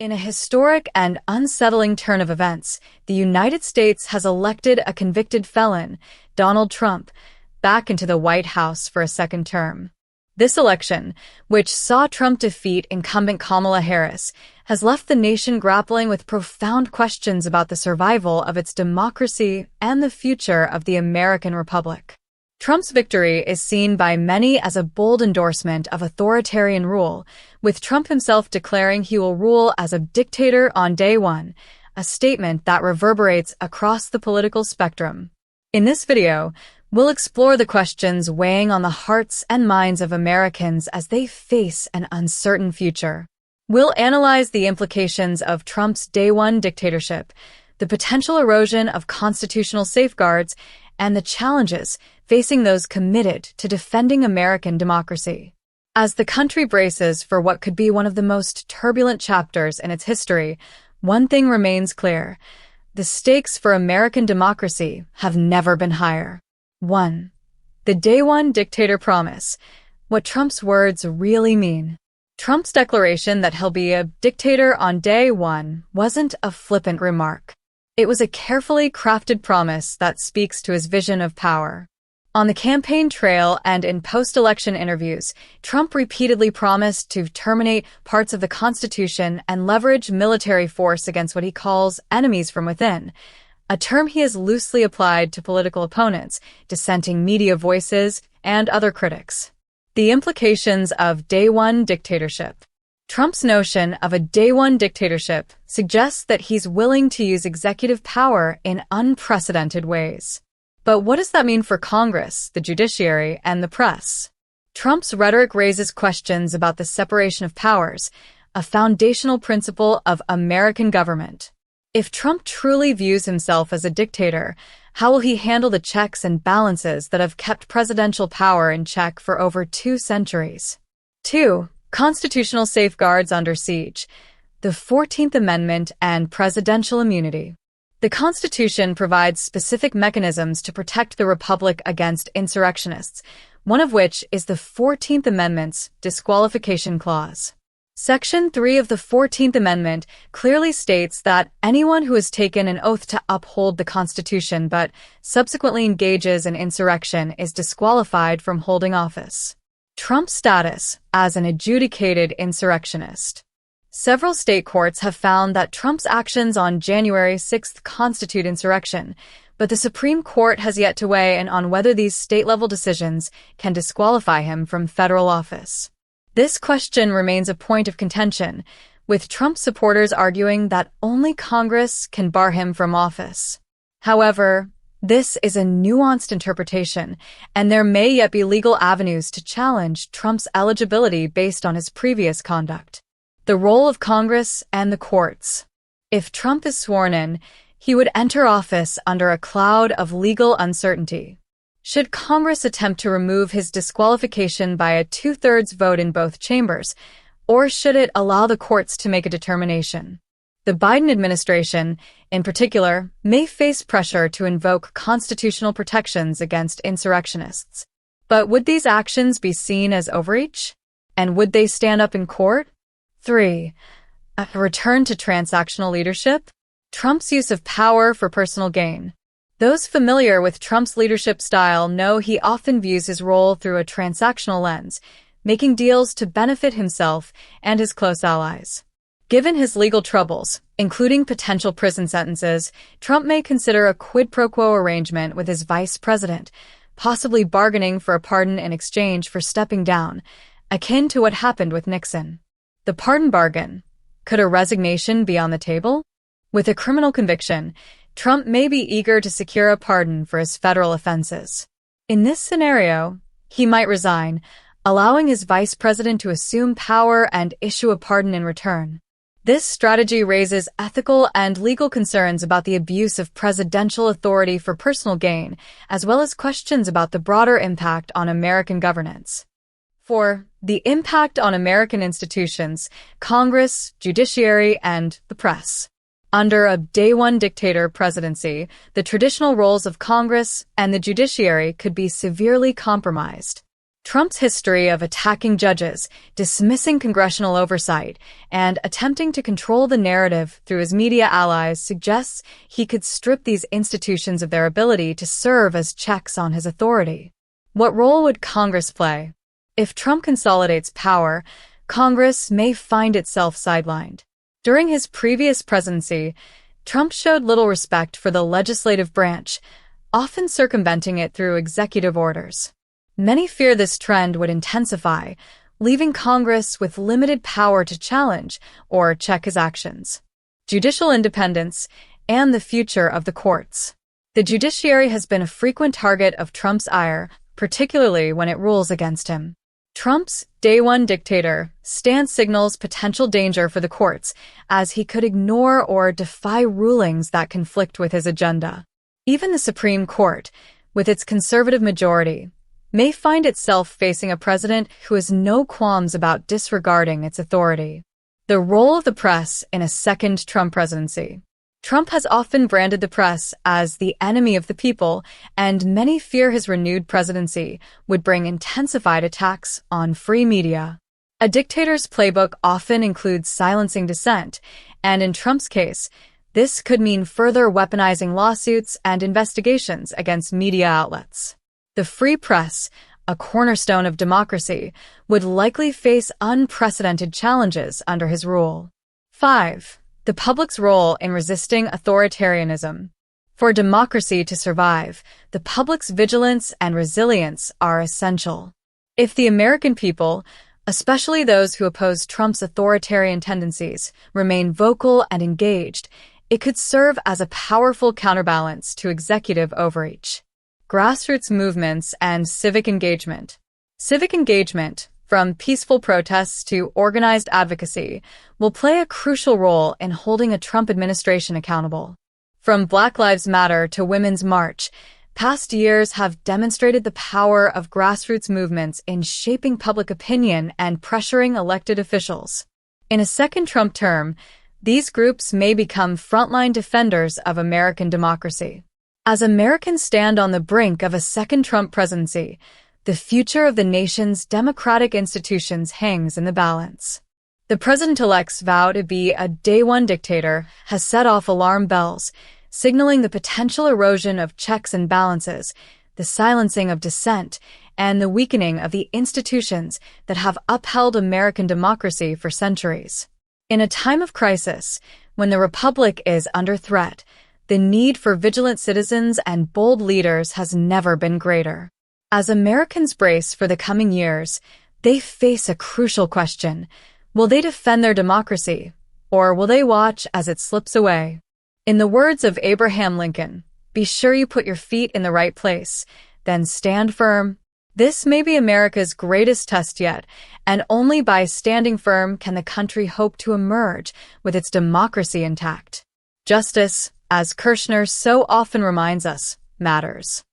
In a historic and unsettling turn of events, the United States has elected a convicted felon, Donald Trump, back into the White House for a second term. This election, which saw Trump defeat incumbent Kamala Harris, has left the nation grappling with profound questions about the survival of its democracy and the future of the American Republic. Trump's victory is seen by many as a bold endorsement of authoritarian rule, with Trump himself declaring he will rule as a dictator on day one, a statement that reverberates across the political spectrum. In this video, we'll explore the questions weighing on the hearts and minds of Americans as they face an uncertain future. We'll analyze the implications of Trump's day one dictatorship, the potential erosion of constitutional safeguards, and the challenges facing those committed to defending American democracy. As the country braces for what could be one of the most turbulent chapters in its history, one thing remains clear: the stakes for American democracy have never been higher. 1. The Day One Dictator Promise. What Trump's words really mean. Trump's declaration that he'll be a dictator on day one wasn't a flippant remark. It was a carefully crafted promise that speaks to his vision of power. On the campaign trail and in post-election interviews, Trump repeatedly promised to terminate parts of the Constitution and leverage military force against what he calls enemies from within, a term he has loosely applied to political opponents, dissenting media voices, and other critics. The implications of day one dictatorship. Trump's notion of a day one dictatorship suggests that he's willing to use executive power in unprecedented ways. But what does that mean for Congress, the judiciary, and the press? Trump's rhetoric raises questions about the separation of powers, a foundational principle of American government. If Trump truly views himself as a dictator, how will he handle the checks and balances that have kept presidential power in check for over 2 centuries? 2. Constitutional safeguards under siege. The 14th Amendment and presidential immunity. The Constitution provides specific mechanisms to protect the Republic against insurrectionists, one of which is the 14th Amendment's disqualification clause. Section 3 of the 14th Amendment clearly states that anyone who has taken an oath to uphold the Constitution but subsequently engages in insurrection is disqualified from holding office. Trump's status as an adjudicated insurrectionist. Several state courts have found that Trump's actions on January 6th constitute insurrection, but the Supreme Court has yet to weigh in on whether these state-level decisions can disqualify him from federal office. This question remains a point of contention, with Trump supporters arguing that only Congress can bar him from office. However, this is a nuanced interpretation, and there may yet be legal avenues to challenge Trump's eligibility based on his previous conduct. The role of Congress and the courts. If Trump is sworn in, he would enter office under a cloud of legal uncertainty. Should Congress attempt to remove his disqualification by a 2/3 vote in both chambers, or should it allow the courts to make a determination? The Biden administration, in particular, may face pressure to invoke constitutional protections against insurrectionists. But would these actions be seen as overreach? And would they stand up in court? 3. A return to transactional leadership. Trump's use of power for personal gain. Those familiar with Trump's leadership style know he often views his role through a transactional lens, making deals to benefit himself and his close allies. Given his legal troubles, including potential prison sentences, Trump may consider a quid pro quo arrangement with his vice president, possibly bargaining for a pardon in exchange for stepping down, akin to what happened with Nixon. The pardon bargain. Could a resignation be on the table? With a criminal conviction, Trump may be eager to secure a pardon for his federal offenses. In this scenario, he might resign, allowing his vice president to assume power and issue a pardon in return. This strategy raises ethical and legal concerns about the abuse of presidential authority for personal gain, as well as questions about the broader impact on American governance. 4. The impact on American institutions, Congress, judiciary, and the press. Under a day one dictator presidency, the traditional roles of Congress and the judiciary could be severely compromised. Trump's history of attacking judges, dismissing congressional oversight, and attempting to control the narrative through his media allies suggests he could strip these institutions of their ability to serve as checks on his authority. What role would Congress play? If Trump consolidates power, Congress may find itself sidelined. During his previous presidency, Trump showed little respect for the legislative branch, often circumventing it through executive orders. Many fear this trend would intensify, leaving Congress with limited power to challenge or check his actions. Judicial independence and the future of the courts. The judiciary has been a frequent target of Trump's ire, particularly when it rules against him. Trump's Day One Dictator stance signals potential danger for the courts, as he could ignore or defy rulings that conflict with his agenda. Even the Supreme Court, with its conservative majority, may find itself facing a president who has no qualms about disregarding its authority. The role of the press in a second Trump presidency. Trump has often branded the press as the enemy of the people, and many fear his renewed presidency would bring intensified attacks on free media. A dictator's playbook often includes silencing dissent, and in Trump's case, this could mean further weaponizing lawsuits and investigations against media outlets. The free press, a cornerstone of democracy, would likely face unprecedented challenges under his rule. 5. The public's role in resisting authoritarianism. For democracy to survive, the public's vigilance and resilience are essential. If the American people, especially those who oppose Trump's authoritarian tendencies, remain vocal and engaged, it could serve as a powerful counterbalance to executive overreach. Grassroots movements and civic engagement. Civic engagement, from peaceful protests to organized advocacy, will play a crucial role in holding a Trump administration accountable. From Black Lives Matter to Women's March, past years have demonstrated the power of grassroots movements in shaping public opinion and pressuring elected officials. In a second Trump term, these groups may become frontline defenders of American democracy. As Americans stand on the brink of a second Trump presidency, the future of the nation's democratic institutions hangs in the balance. The president-elect's vow to be a Day One dictator has set off alarm bells, signaling the potential erosion of checks and balances, the silencing of dissent, and the weakening of the institutions that have upheld American democracy for centuries. In a time of crisis, when the republic is under threat, the need for vigilant citizens and bold leaders has never been greater. As Americans brace for the coming years, they face a crucial question. Will they defend their democracy, or will they watch as it slips away? In the words of Abraham Lincoln, be sure you put your feet in the right place, then stand firm. This may be America's greatest test yet, and only by standing firm can the country hope to emerge with its democracy intact. Justice, as Kirshner so often reminds us, matters.